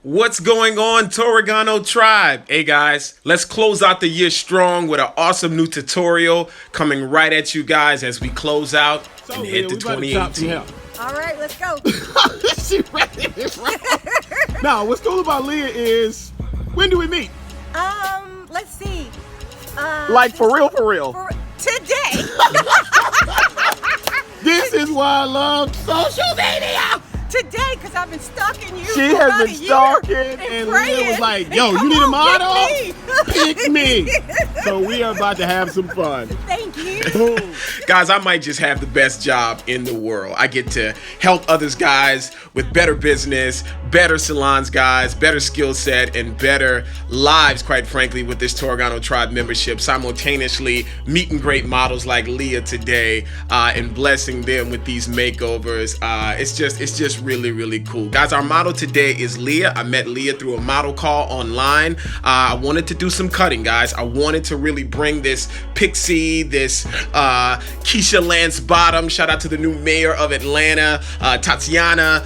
What's going on, Torregano Tribe? Hey guys, let's close out the year strong with an awesome new tutorial coming right at you guys as we close out and head to 2018. All right, let's go. She ready it right. Now, what's cool about Leah is, when do we meet? Let's see. Like for real, for real. Today. This is why I love social media. Today, because I've been stalking you. She has been stalking, and Leah was like, yo, you need a model? Pick me. So we are about to have some fun. Thank you. Guys, I might just have the best job in the world. I get to help others guys with better business, better salons guys, better skill set, and better lives, quite frankly, with this Torregano Tribe membership, simultaneously meeting great models like Leah today and blessing them with these makeovers. It's just really cool. Guys, our model today is Leah. I met Leah through a model call online. I wanted to do some cutting, guys. I wanted to really bring this Pixie, this Keisha Lance Bottom, shout out to the new mayor of Atlanta, Tatiana,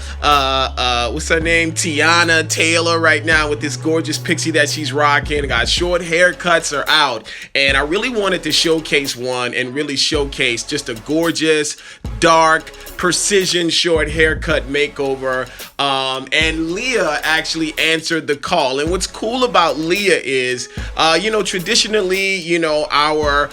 what's her name? Tiana Taylor right now with this gorgeous Pixie that she's rocking. Guys, short haircuts are out, and I really wanted to showcase one and really showcase just a gorgeous, dark, precision short haircut makeover. And Leah actually answered the call. And what's cool about Leah is, traditionally, our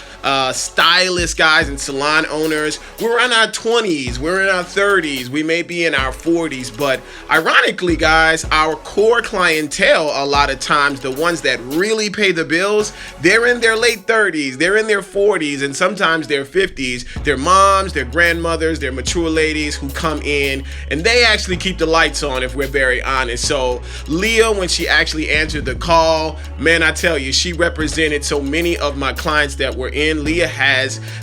stylist guys and salon owners, we're in our 20s, we're in our 30s, we may be in our 40s, but ironically, guys, our core clientele, a lot of times, the ones that really pay the bills, they're in their late 30s, they're in their 40s, and sometimes their 50s. Their moms, their grandmothers, their mature ladies who come in, and they actually keep the lights on, if we're very honest. So Leah, when she actually answered the call, man, I tell you, she represented so many of my clients that were in. Leah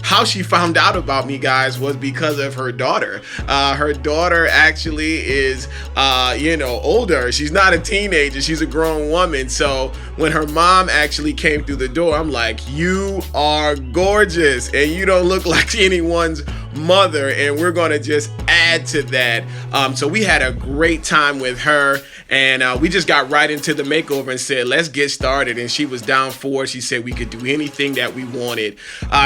how she found out about me, guys, was because of her daughter. Her daughter actually is, older. She's not a teenager. She's a grown woman. So when her mom actually came through the door, I'm like, you are gorgeous and you don't look like anyone's mother, and we're gonna just add to that. So we had a great time with her, and we just got right into the makeover and said, let's get started. And she was down for it. She said we could do anything that we wanted.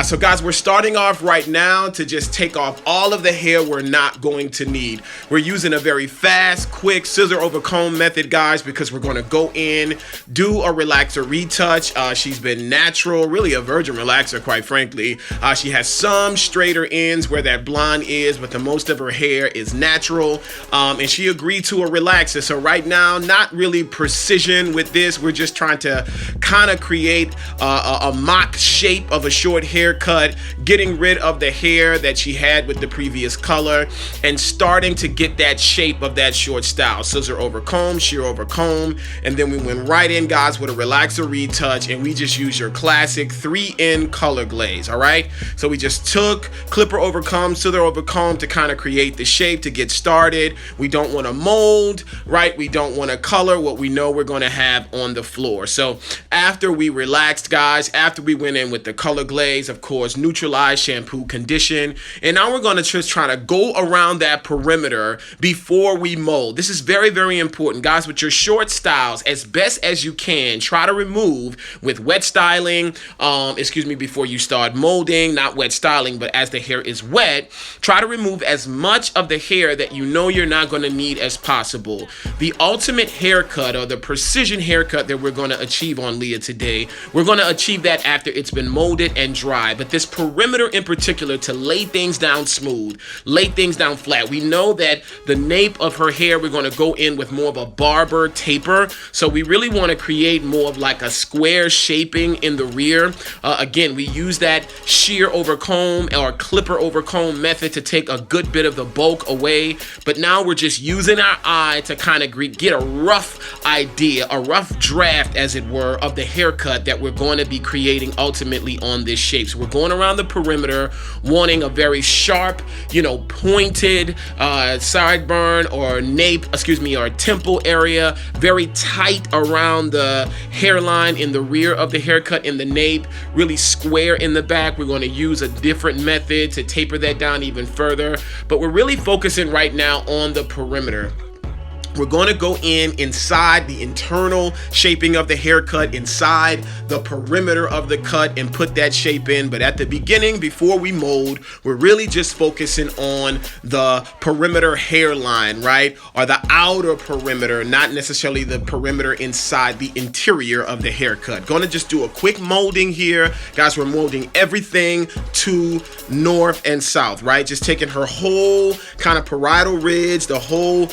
So guys, we're starting off right now to just take off all of the hair we're not going to need. We're using a very fast, quick scissor over comb method, guys, because we're going to go in, do a relaxer retouch. She's been natural, really a virgin relaxer, quite frankly. She has some straighter ends where that blonde is, but the most of her hair is natural, and she agreed to a relaxer. So right now, not really precision with this. We're just trying to kind of create a mock shape of a short haircut, getting rid of the hair that she had with the previous color and starting to get that shape of that short style. Scissor over comb, shear over comb, and then we went right in, guys, with a relaxer retouch, and we just used your classic 3N color glaze. All right, so we just took clipper over comb, scissor over comb to kind of create the shape to get started. We don't want to mold, right? We don't want to color what we know we're going to have on the floor. So after we relaxed, guys, after we went in with the color glaze, of course, neutralize, shampoo, condition, and now we're going to just try to go around that perimeter before we mold. This is very important, guys. With your short styles, as best as you can, try to remove with wet styling, before you start molding, not wet styling, but as the hair is wet, try to remove as much of the hair that you know you're not going to need as possible. The ultimate haircut, or the precision haircut that we're going to achieve on Leah today, we're going to achieve that after it's been molded and dry. But this perimeter in particular, to lay things down smooth, lay things down flat. We know that the nape of her hair, we're going to go in with more of a barber taper. So we really want to create more of like a square shaping in the rear. Again, we use that shear over comb or clipper over comb method to take a good bit of the bulk away. But now we're just using our eye to kind of get a rough idea, a rough draft, as it were, of the haircut that we're going to be creating ultimately on this shape. So we're going around the perimeter, wanting a very sharp, pointed sideburn or nape, or temple area, very tight around the hairline in the rear of the haircut, in the nape, really square in the back. We're going to use a different method to taper that down even further, but we're really focusing right now on the perimeter. We're going to go inside the internal shaping of the haircut, inside the perimeter of the cut, and put that shape in. But at the beginning, before we mold, we're really just focusing on the perimeter hairline, right? Or the outer perimeter, not necessarily the perimeter inside the interior of the haircut. Going to just do a quick molding here. Guys, we're molding everything to north and south, right? Just taking her whole kind of parietal ridge, the whole,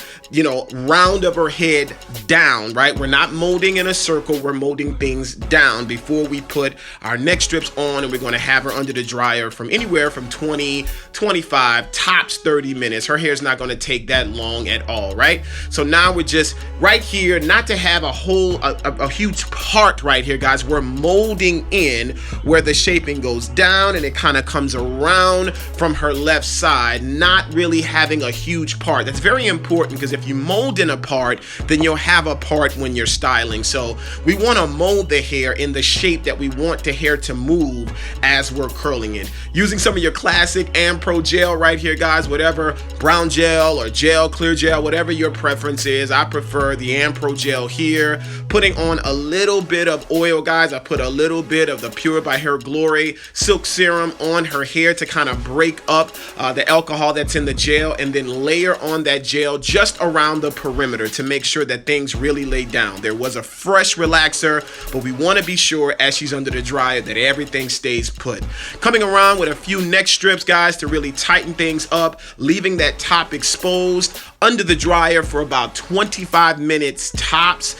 round of her head down, right? We're not molding in a circle. We're molding things down before we put our neck strips on, and we're going to have her under the dryer from anywhere from 20, 25, tops 30 minutes. Her hair's not going to take that long at all, right? So now we're just right here, not to have a huge part right here, guys. We're molding in where the shaping goes down and it kind of comes around from her left side, not really having a huge part. That's very important, because if you mold in a part, then you'll have a part when you're styling. So we want to mold the hair in the shape that we want the hair to move as we're curling it. Using some of your classic Ampro gel right here, guys, whatever, brown gel or gel, clear gel, whatever your preference is. I prefer the Ampro gel here. Putting on a little bit of oil, guys. I put a little bit of the Pure by Hair Glory Silk Serum on her hair to kind of break up the alcohol that's in the gel, and then layer on that gel just around the perimeter to make sure that things really lay down. There was a fresh relaxer, but we want to be sure as she's under the dryer that everything stays put. Coming around with a few neck strips, guys, to really tighten things up, leaving that top exposed under the dryer for about 25 minutes tops.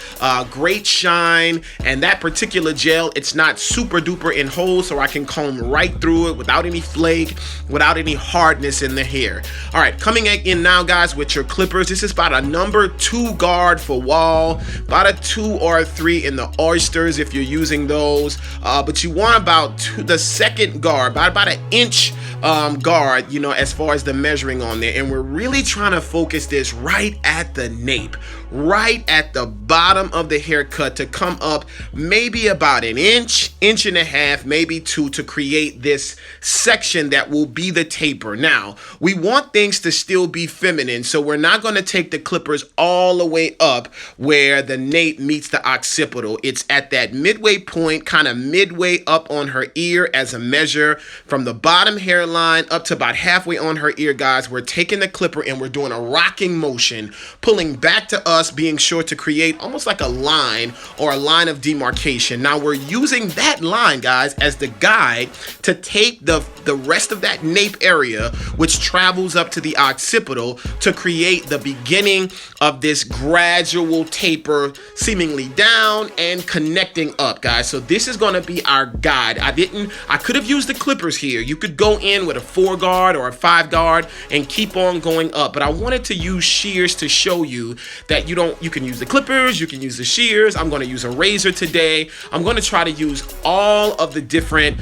Great shine, and that particular gel, it's not super duper in hold, so I can comb right through it without any flake, without any hardness in the hair. All right, coming in now, guys, with your clippers. This is about a number 2 guard for wall, about a 2 or a 3 in the oysters if you're using those, but you want about the second guard, about an inch guard, as far as the measuring on there. And we're really trying to focus this right at the nape, right at the bottom of the haircut, to come up maybe about an inch, inch and a half, maybe 2, to create this section that will be the taper. Now, we want things to still be feminine, so we're not going to take the clippers all the way up where the nape meets the occipital. It's at that midway point, kind of midway up on her ear as a measure from the bottom hairline up to about halfway on her ear, guys. We're taking the clipper and we're doing a rocking motion, pulling back to us, being sure to create almost like a line or a line of demarcation. Now we're using that line, guys, as the guide to tape the rest of that nape area, which travels up to the occipital, to create the beginning of this gradual taper, seemingly down and connecting up, guys. So this is going to be our guide. I could have used the clippers here. You could go in with a 4 guard or a 5 guard and keep on going up, but I wanted to use shears to show you that you can use the clippers, you can use the shears. I'm going to use a razor today. I'm going to try to use all of the different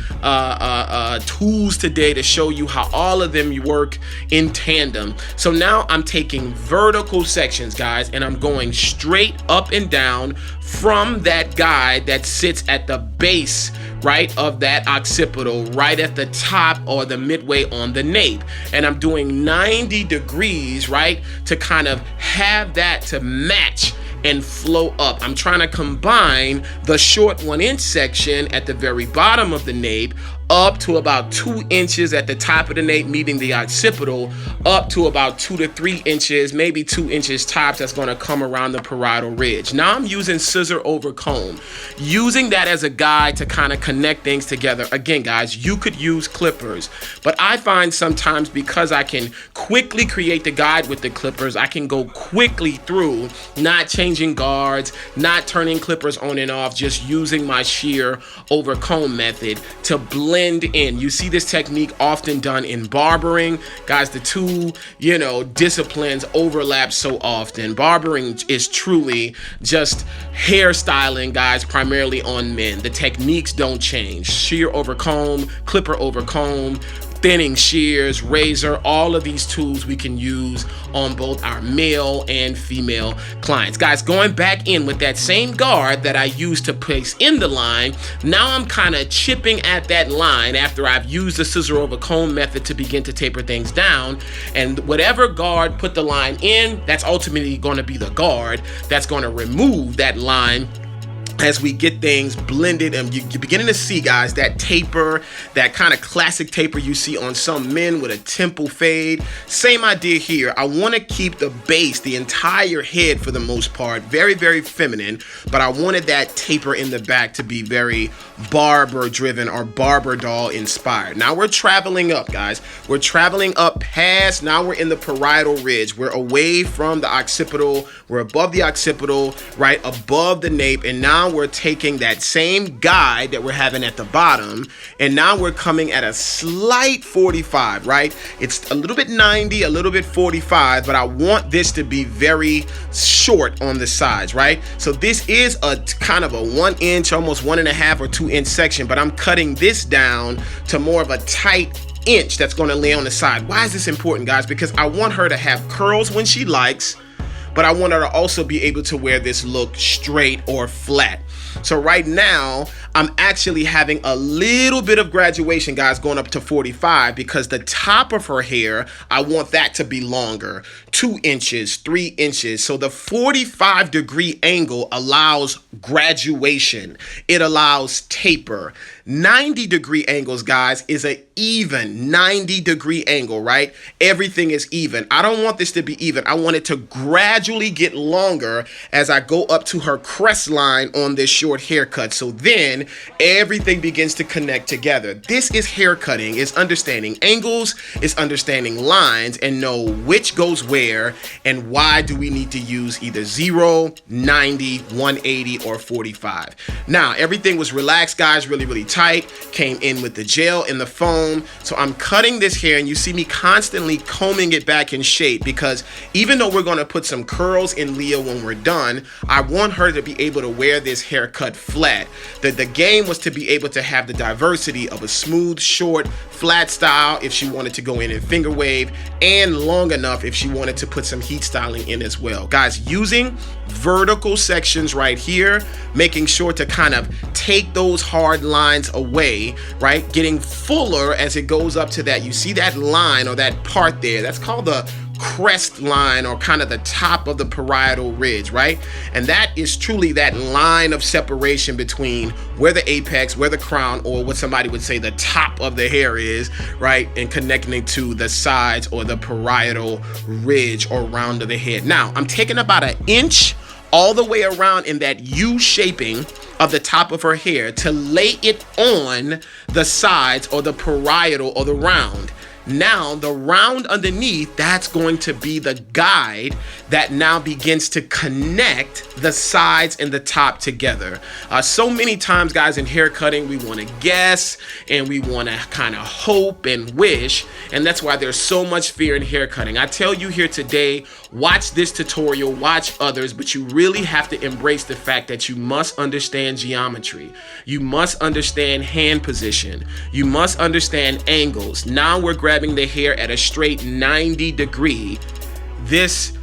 tools today to show you how all of them work in tandem. So now I'm taking vertical sections, guys, and I'm going straight up and down from that guide that sits at the base, right, of that occipital, right at the top or the midway on the nape. And I'm doing 90 degrees, right, to kind of have that to match and flow up. I'm trying to combine the short 1-inch section at the very bottom of the nape up to about 2 inches at the top of the nape, meeting the occipital, up to about 2 to 3 inches, maybe 2 inches tops. That's going to come around the parietal ridge. Now I'm using scissor over comb, using that as a guide to kind of connect things together. Again, guys, you could use clippers, but I find sometimes because I can quickly create the guide with the clippers, I can go quickly through, not changing guards, not turning clippers on and off, just using my shear over comb method to blend in. You see this technique often done in barbering. Guys, the two, disciplines overlap so often. Barbering is truly just hairstyling, guys, primarily on men. The techniques don't change. Shear over comb, clipper over comb, thinning shears, razor, all of these tools we can use on both our male and female clients. Guys, going back in with that same guard that I used to place in the line, now I'm kind of chipping at that line after I've used the scissor over comb method to begin to taper things down. And whatever guard put the line in, that's ultimately going to be the guard that's going to remove that line as we get things blended. And you're beginning to see, guys, that taper, that kind of classic taper you see on some men with a temple fade. Same idea here. I want to keep the base, the entire head for the most part, very, very feminine, but I wanted that taper in the back to be very barber driven or barber doll inspired. Now we're traveling up, guys. We're traveling up past, now we're in the parietal ridge. We're away from the occipital. We're above the occipital, right above the nape, and now we're taking that same guide that we're having at the bottom, and now we're coming at a slight 45, right? It's a little bit 90, a little bit 45, but I want this to be very short on the sides, right? So this is a kind of a 1 inch, almost 1.5 or 2 inch section, but I'm cutting this down to more of a tight inch that's going to lay on the side. Why is this important, guys? Because I want her to have curls when she likes, but I want her to also be able to wear this look straight or flat. So right now, I'm actually having a little bit of graduation, guys, going up to 45, because the top of her hair, I want that to be longer, 2 inches, 3 inches. So the 45-degree angle allows graduation. It allows taper. 90-degree angles, guys, is an even 90-degree angle, right? Everything is even. I don't want this to be even. I want it to gradually get longer as I go up to her crest line on this short haircut. So then everything begins to connect together. This is haircutting. It's understanding angles, it's understanding lines, and know which goes where and why do we need to use either 0, 90, 180, or 45. Now, everything was relaxed, guys, really, really tight. Came in with the gel and the foam. So I'm cutting this hair, and you see me constantly combing it back in shape, because even though we're going to put some curls in Leah when we're done, I want her to be able to wear this haircut flat. The game was to be able to have the diversity of a smooth, short, flat style if she wanted to go in and finger wave, and long enough if she wanted to put some heat styling in as well. Guys, using vertical sections right here, making sure to kind of take those hard lines away, right? Getting fuller as it goes up to that. You see that line or that part there, that's called the crest line, or kind of the top of the parietal ridge, right? And that is truly that line of separation between where the apex, where the crown, or what somebody would say the top of the hair is, right? And connecting to the sides or the parietal ridge or round of the head. Now, I'm taking about 1 inch all the way around in that U shaping of the top of her hair to lay it on the sides or the parietal or the round. Now, the round underneath, that's going to be the guide that now begins to connect the sides and the top together. So many times, guys, in hair cutting, we want to guess and we want to kind of hope and wish, and that's why there's so much fear in hair cutting. I tell you here today, watch this tutorial, watch others, but you really have to embrace the fact that you must understand geometry. You must understand hand position. You must understand angles. Now we're grabbing the hair at a straight 90 degree. This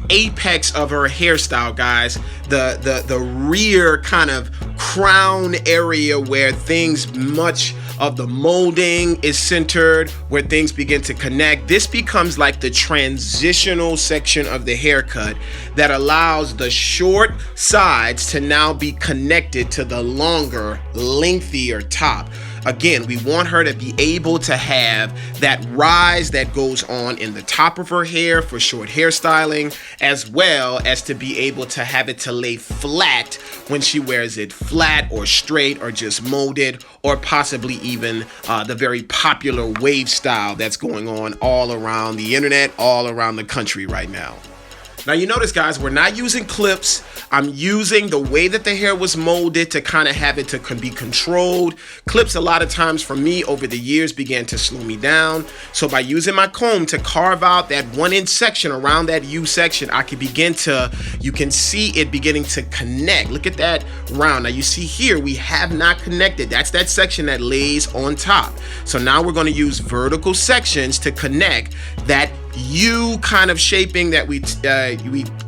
apex of her hairstyle, guys, the rear kind of crown area where things, much of the molding is centered, where things begin to connect. This becomes like the transitional section of the haircut that allows the short sides to now be connected to the longer, lengthier top. Again, we want her to be able to have that rise that goes on in the top of her hair for short hairstyling, as well as to be able to have it to lay flat when she wears it flat or straight or just molded, or possibly even the very popular wave style that's going on all around the internet, all around the country right now. Now, you notice, guys, we're not using clips. I'm using the way that the hair was molded to kind of have it to be controlled. Clips a lot of times for me over the years began to slow me down. So by using my comb to carve out that 1-inch section around that U section, I can begin to, you can see it beginning to connect. Look at that round. Now you see here, we have not connected. That's that section that lays on top. So now we're going to use vertical sections to connect that U kind of shaping that we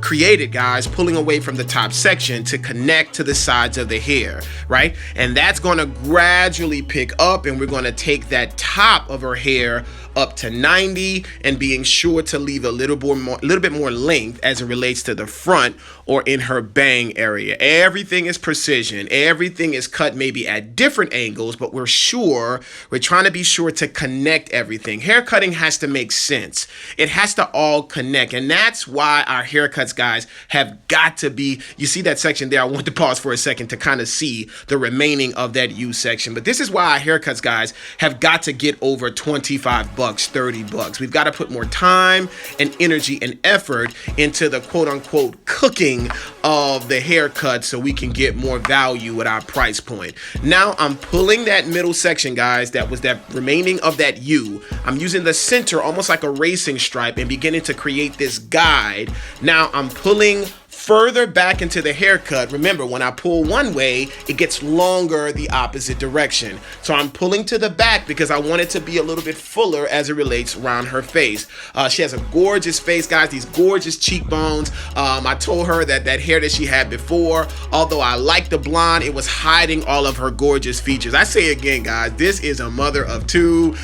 created, guys, pulling away from the top section to connect to the sides of the hair, right? And that's going to gradually pick up, and we're going to take that top of her hair up to 90 and being sure to leave a little bit more length as it relates to the front or in her bang area. Everything is precision. Everything is cut maybe at different angles, but we're trying to be sure to connect everything. Hair cutting has to make sense. It has to all connect. And that's why our haircuts, guys, have got to be, you see that section there? I want to pause for a second to kind of see the remaining of that U section. But this is why our haircuts, guys, have got to get over $25, $30. We've got to put more time and energy and effort into the quote unquote cooking of the haircut so we can get more value at our price point. Now I'm pulling that middle section, guys, that was that remaining of that U. I'm using the center almost like a racing stripe and beginning to create this guide. Now I'm pulling further back into the haircut. Remember, when I pull one way, it gets longer the opposite direction. So I'm pulling to the back because I want it to be a little bit fuller as it relates around her face. She has a gorgeous face, guys, these gorgeous cheekbones. I told her that that hair that she had before, although I liked the blonde, it was hiding all of her gorgeous features. I say again, guys, this is a mother of two,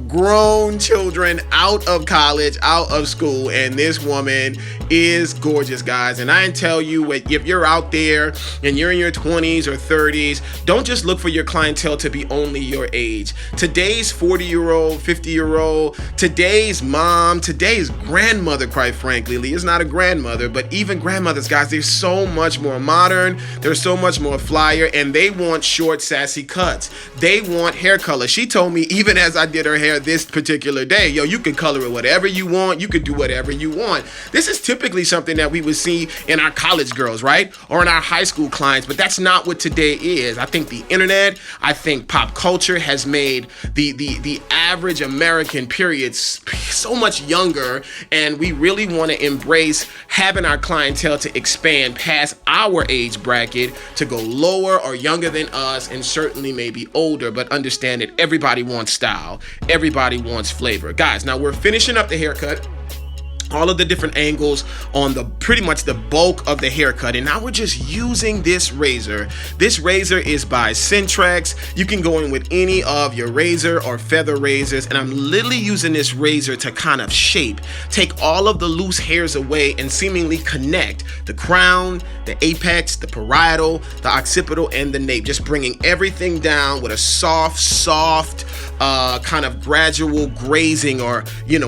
grown children out of college, out of school, and this woman is gorgeous, guys. And I tell you, if you're out there and you're in your 20s or 30s, don't just look for your clientele to be only your age. Today's 40-year-old, 50-year-old, today's mom, today's grandmother, quite frankly, Leah's not a grandmother, but even grandmothers, guys, they're so much more modern, they're so much more flyer, and they want short, sassy cuts. They want hair color. She told me, even as I did her hair this particular day, yo, you can color it whatever you want, you can do whatever you want. This is typically something that we would see in our college girls, right? Or in our high school clients, but that's not what today is. I think the internet, I think pop culture has made the average American period so much younger, and we really want to embrace having our clientele to expand past our age bracket to go lower or younger than us, and certainly maybe older, but understand that everybody wants style, everybody wants flavor. Guys, now we're finishing up the haircut, all of the different angles on the pretty much the bulk of the haircut, and now we're just using this razor. This razor is by Centrex. You can go in with any of your razor or feather razors, and I'm literally using this razor to kind of take all of the loose hairs away and seemingly connect the crown, the apex, the parietal, the occipital, and the nape, just bringing everything down with a soft kind of gradual grazing or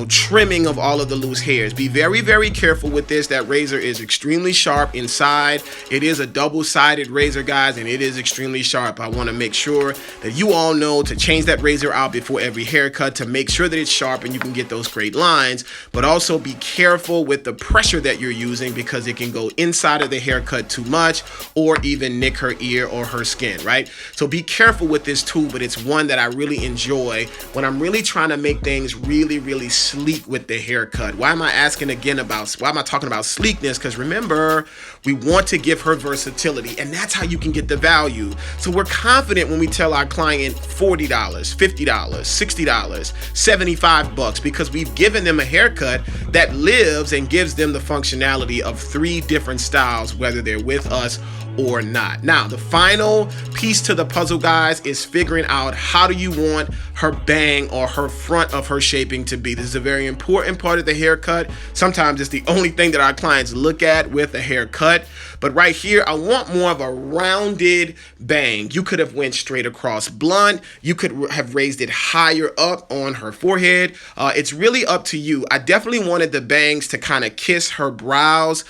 trimming of all of the loose hairs. Be very, very careful with this. That razor is extremely sharp inside. It is a double-sided razor, guys, and it is extremely sharp. I want to make sure that you all know to change that razor out before every haircut to make sure that it's sharp and you can get those great lines, but also be careful with the pressure that you're using because it can go inside of the haircut too much or even nick her ear or her skin, right? So be careful with this tool, but it's one that I really enjoy when I'm really trying to make things really, really sleek with the haircut. Why am I talking about sleekness? Because remember, we want to give her versatility, and that's how you can get the value. So we're confident when we tell our client $40, $50, $60, $75, because we've given them a haircut that lives and gives them the functionality of 3 different styles, whether they're with us or not. Now, the final piece to the puzzle, guys, is figuring out how do you want her bang or her front of her shaping to be. This is a very important part of the haircut. Sometimes it's the only thing that our clients look at with a haircut. But right here, I want more of a rounded bang. You could have went straight across blunt. You could have raised it higher up on her forehead. It's really up to you. I definitely wanted the bangs to kind of kiss her brows.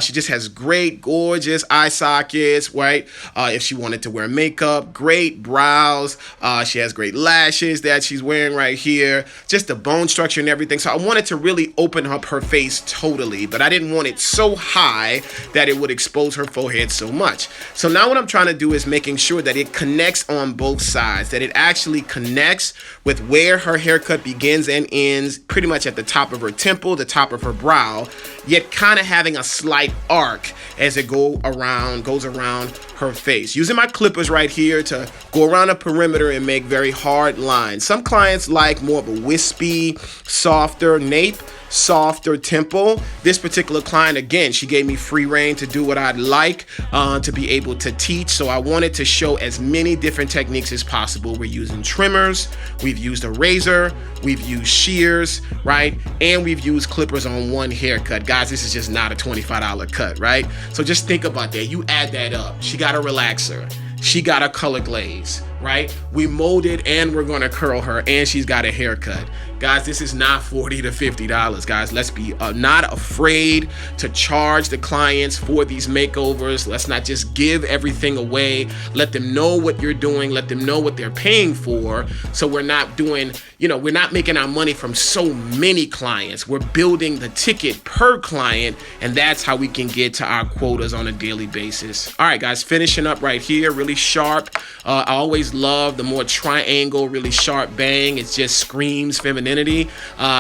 She just has great, gorgeous eye sockets, right? If she wanted to wear makeup, great brows. She has great lashes that she's wearing right here. Just the bone structure and everything. So I wanted to really open up up her face totally, but I didn't want it so high that it would expose her forehead so much. So now what I'm trying to do is making sure that it connects on both sides, that it actually connects with where her haircut begins and ends, pretty much at the top of her temple, the top of her brow, yet kind of having a slight arc as it goes around her face. Using my clippers right here to go around a perimeter and make very hard lines. Some clients like more of a wispy, softer nape, softer temple. This particular client, again, she gave me free reign to do what I'd like to be able to teach. So I wanted to show as many different techniques as possible. We're using trimmers, we've used a razor, we've used shears, right? And we've used clippers on one haircut. Guys, this is just not a $25 cut, right? So just think about that. You add that up. She got a relaxer. She got a color glaze, right? We molded and we're gonna curl her, and she's got a haircut. Guys, this is not $40 to $50, guys. Let's be not afraid to charge the clients for these makeovers. Let's not just give everything away. Let them know what you're doing. Let them know what they're paying for. So we're not doing, we're not making our money from so many clients. We're building the ticket per client, and that's how we can get to our quotas on a daily basis. All right, guys, finishing up right here, really sharp. I always love the more triangle, really sharp bang. It just screams femininity.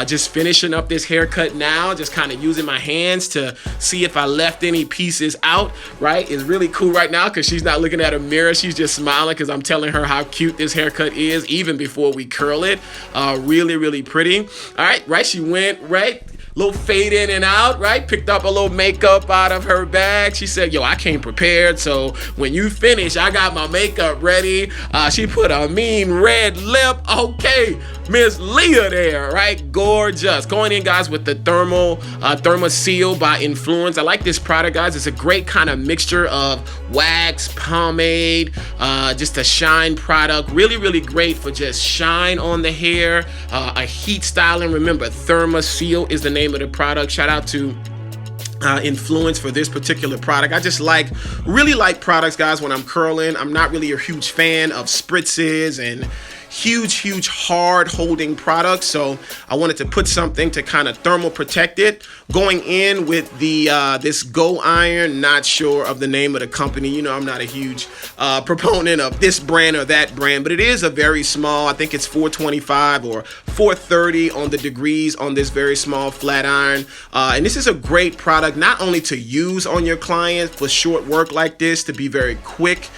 Just finishing up this haircut now, just kind of using my hands to see if I left any pieces out, right? It's really cool right now because she's not looking at a mirror. She's just smiling because I'm telling her how cute this haircut is even before we curl it. Really, really pretty. All right, right? She went, right? Little fade in and out, right? Picked up a little makeup out of her bag. She said, yo, I came prepared. So when you finish, I got my makeup ready. She put a mean red lip. Okay, Miss Leah there, right? Gorgeous. Going in, guys, with the Thermoseal by Influence. I like this product, guys. It's a great kind of mixture of wax, pomade, just a shine product. Really, really great for just shine on the hair, a heat styling. Remember, Thermoseal is the name of the product. Shout out to Influence for this particular product. I just really like products, guys, when I'm curling. I'm not really a huge fan of spritzes and huge hard holding products, so I wanted to put something to kind of thermal protect it. Going in with the this Go Iron, not sure of the name of the company. I'm not a huge proponent of this brand or that brand, but it is a very small, I think it's 425 or 430 on the degrees on this very small flat iron, and this is a great product not only to use on your client for short work like this, to be very quick,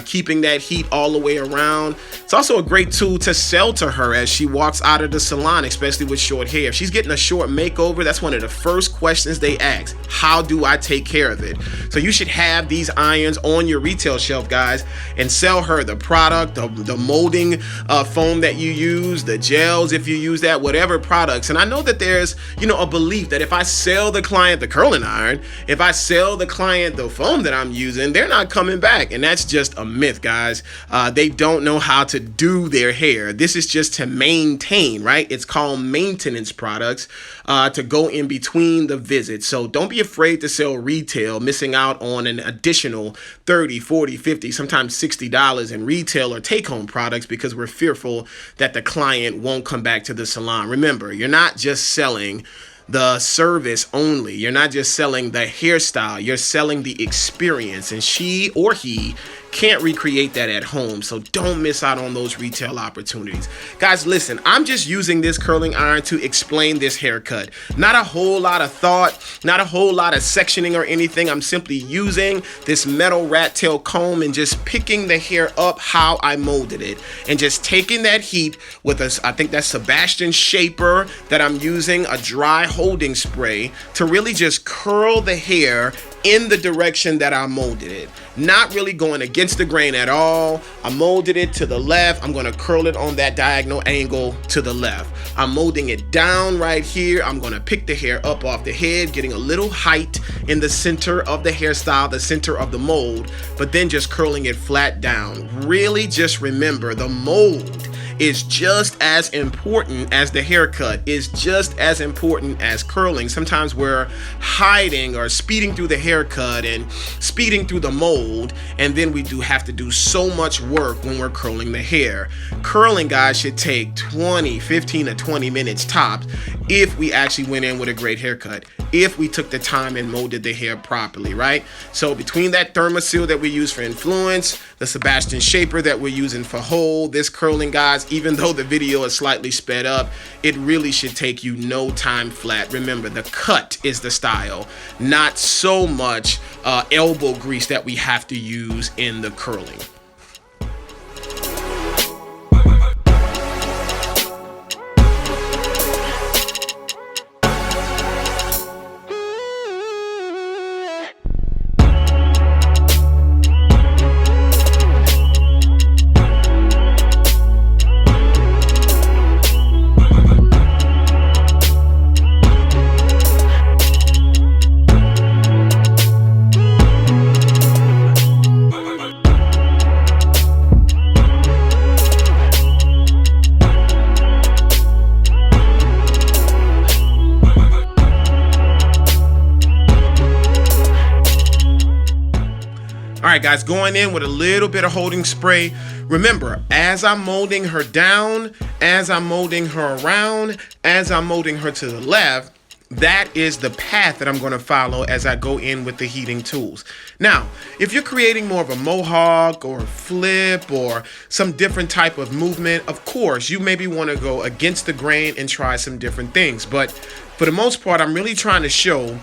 keeping that heat all the way around. It's also a great tool to sell to her as she walks out of the salon, especially with short hair. If she's getting a short makeover, that's one of the first questions they ask. How do I take care of it? So you should have these irons on your retail shelf, guys, and sell her the product, the molding foam that you use, the gels if you use that, whatever products. And I know that there's, a belief that if I sell the client the curling iron, if I sell the client the foam that I'm using, they're not coming back. And that's just a myth, guys. They don't know how to do their hair. This is just to maintain, right? It's called maintenance products to go in between the visits. So don't be afraid to sell retail, missing out on an additional $30, $40, $50, sometimes $60 in retail or take-home products because we're fearful that the client won't come back to the salon. Remember, you're not just selling the service only. You're not just selling the hairstyle, you're selling the experience, and she or he can't recreate that at home. So don't miss out on those retail opportunities. Guys, listen, I'm just using this curling iron to explain this haircut. Not a whole lot of thought, not a whole lot of sectioning or anything. I'm simply using this metal rat tail comb and just picking the hair up how I molded it, and just taking that heat with I think that's Sebastian Shaper that I'm using, a dry holding spray, to really just curl the hair in the direction that I molded it. Not really going against the grain at all. I molded it to the left. I'm going to curl it on that diagonal angle to the left. I'm molding it down right here. I'm going to pick the hair up off the head, getting a little height in the center of the hairstyle, the center of the mold, but then just curling it flat down. Really just remember, the mold is just as important as the haircut, is just as important as curling. Sometimes we're hiding or speeding through the haircut and speeding through the mold, and then we do have to do so much work when we're curling the hair. Curling, guys, should take 15 to 20 minutes tops if we actually went in with a great haircut, if we took the time and molded the hair properly, right? So between that Thermosil that we use for influence, the Sebastian Shaper that we're using for hold, this curling, guys, even though the video is slightly sped up, it really should take you no time flat. Remember, the cut is the style, not so much elbow grease that we have to use in the curling. All right, guys, going in with a little bit of holding spray. Remember, as I'm molding her down, as I'm molding her around, as I'm molding her to the left, that is the path that I'm going to follow as I go in with the heating tools. Now, if you're creating more of a mohawk or a flip or some different type of movement, of course, you maybe want to go against the grain and try some different things. But for the most part, I'm really trying to show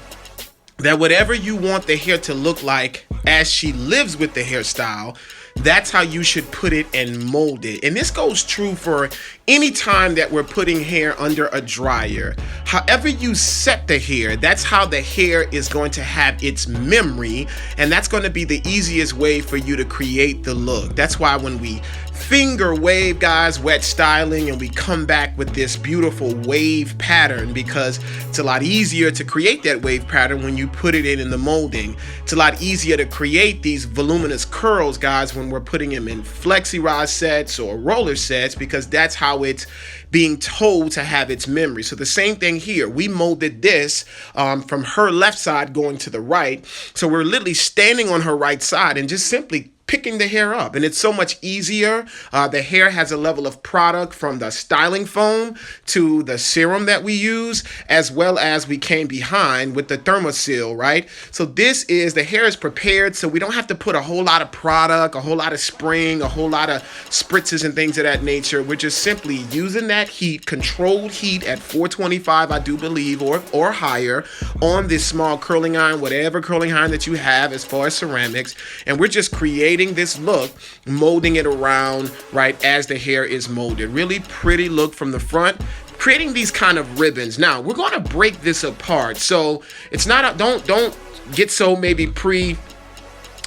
that whatever you want the hair to look like as she lives with the hairstyle, that's how you should put it and mold it. And this goes true for any time that we're putting hair under a dryer. However you set the hair, that's how the hair is going to have its memory, and that's going to be the easiest way for you to create the look. That's why when we finger wave, guys, wet styling, and we come back with this beautiful wave pattern, because it's a lot easier to create that wave pattern when you put it in the molding. It's a lot easier to create these voluminous curls, guys, when we're putting them in flexi rod sets or roller sets, because that's how it's being told to have its memory. So the same thing here, we molded this from her left side going to the right. So we're literally standing on her right side and just simply picking the hair up, and it's so much easier. The hair has a level of product from the styling foam to the serum that we use, as well as we came behind with the Thermosil, right? So this is, the hair is prepared, so we don't have to put a whole lot of product, a whole lot of spring, a whole lot of spritzes and things of that nature. We're just simply using that heat, controlled heat at 425, I do believe, or higher, on this small curling iron, whatever curling iron that you have as far as ceramics, and we're just creating this look, molding it around right as the hair is molded. Really pretty look from the front, creating these kind of ribbons. Now we're going to break this apart, so it's not don't get so maybe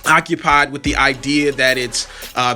occupied with the idea that it's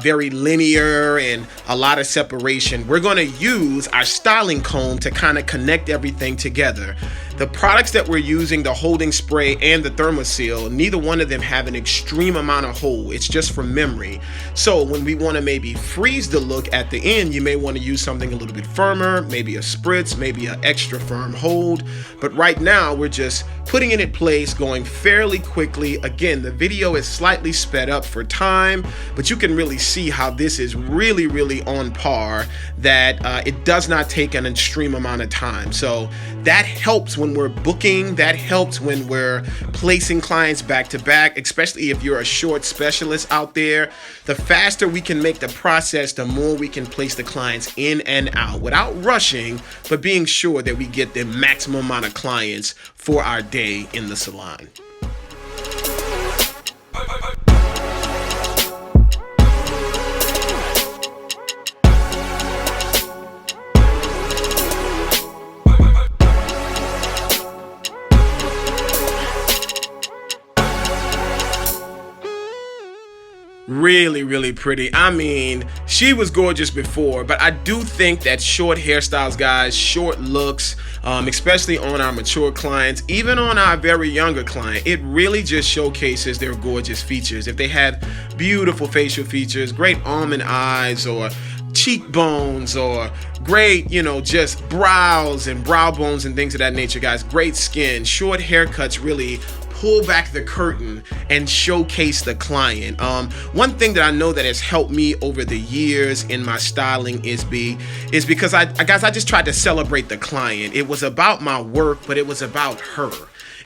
very linear and a lot of separation. We're going to use our styling comb to kind of connect everything together. The products that we're using, the holding spray and the Thermosil, neither one of them have an extreme amount of hold. It's just from memory. So when we want to maybe freeze the look at the end, you may want to use something a little bit firmer, maybe a spritz, maybe an extra firm hold. But right now we're just putting it in place, going fairly quickly. Again, the video is slightly sped up for time, but you can really see how this is really, really on par, that it does not take an extreme amount of time. So that helps when we're booking, that helps when we're placing clients back to back, especially if you're a short specialist out there. The faster we can make the process, the more we can place the clients in and out without rushing, but being sure that we get the maximum amount of clients for our day in the salon. Really, really pretty. I mean, she was gorgeous before, but I do think that short hairstyles, guys, short looks, especially on our mature clients, even on our very younger client, it really just showcases their gorgeous features. If they have beautiful facial features, great almond eyes, or cheekbones or great, just brows and brow bones and things of that nature, guys. Great skin. Short haircuts really pull back the curtain and showcase the client. One thing that I know that has helped me over the years in my styling is because I just tried to celebrate the client. It was about my work, but it was about her.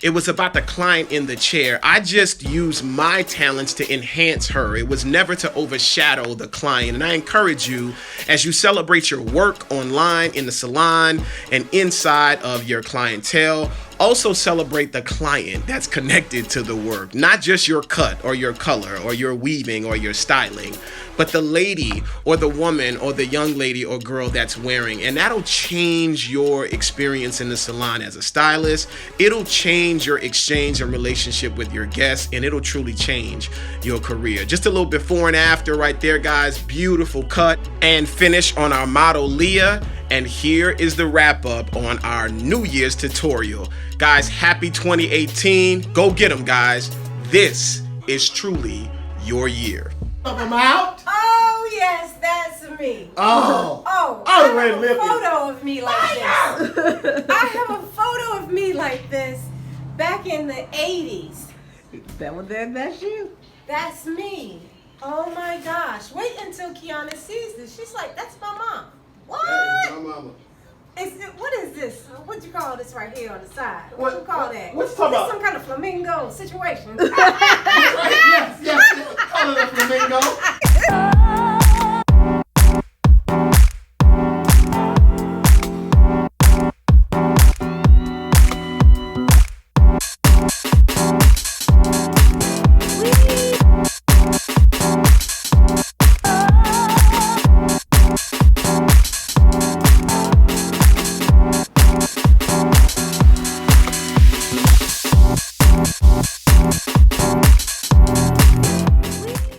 It was about the client in the chair. I just used my talents to enhance her. It was never to overshadow the client. And I encourage you, as you celebrate your work online, in the salon, and inside of your clientele, also celebrate the client that's connected to the work. Not just your cut or your color or your weaving or your styling, but the lady or the woman or the young lady or girl that's wearing. And that'll change your experience in the salon as a stylist. It'll change your exchange and relationship with your guests, and it'll truly change your career. Just a little before and after right there, guys. Beautiful cut and finish on our model, Leah. And here is the wrap up on our New Year's tutorial. Guys, happy 2018. Go get them, guys. This is truly your year. Up them out. Oh, yes, that's me. Oh. I have a photo of me like this. I have a photo of me like this back in the 80s. That's you. That's me. Oh, my gosh. Wait until Kiana sees this. She's like, that's my mom. What? That is my mama. What is this? What do you call this right here on the side? What do you call that? What's talking about? Some kind of flamingo situation. Yeah,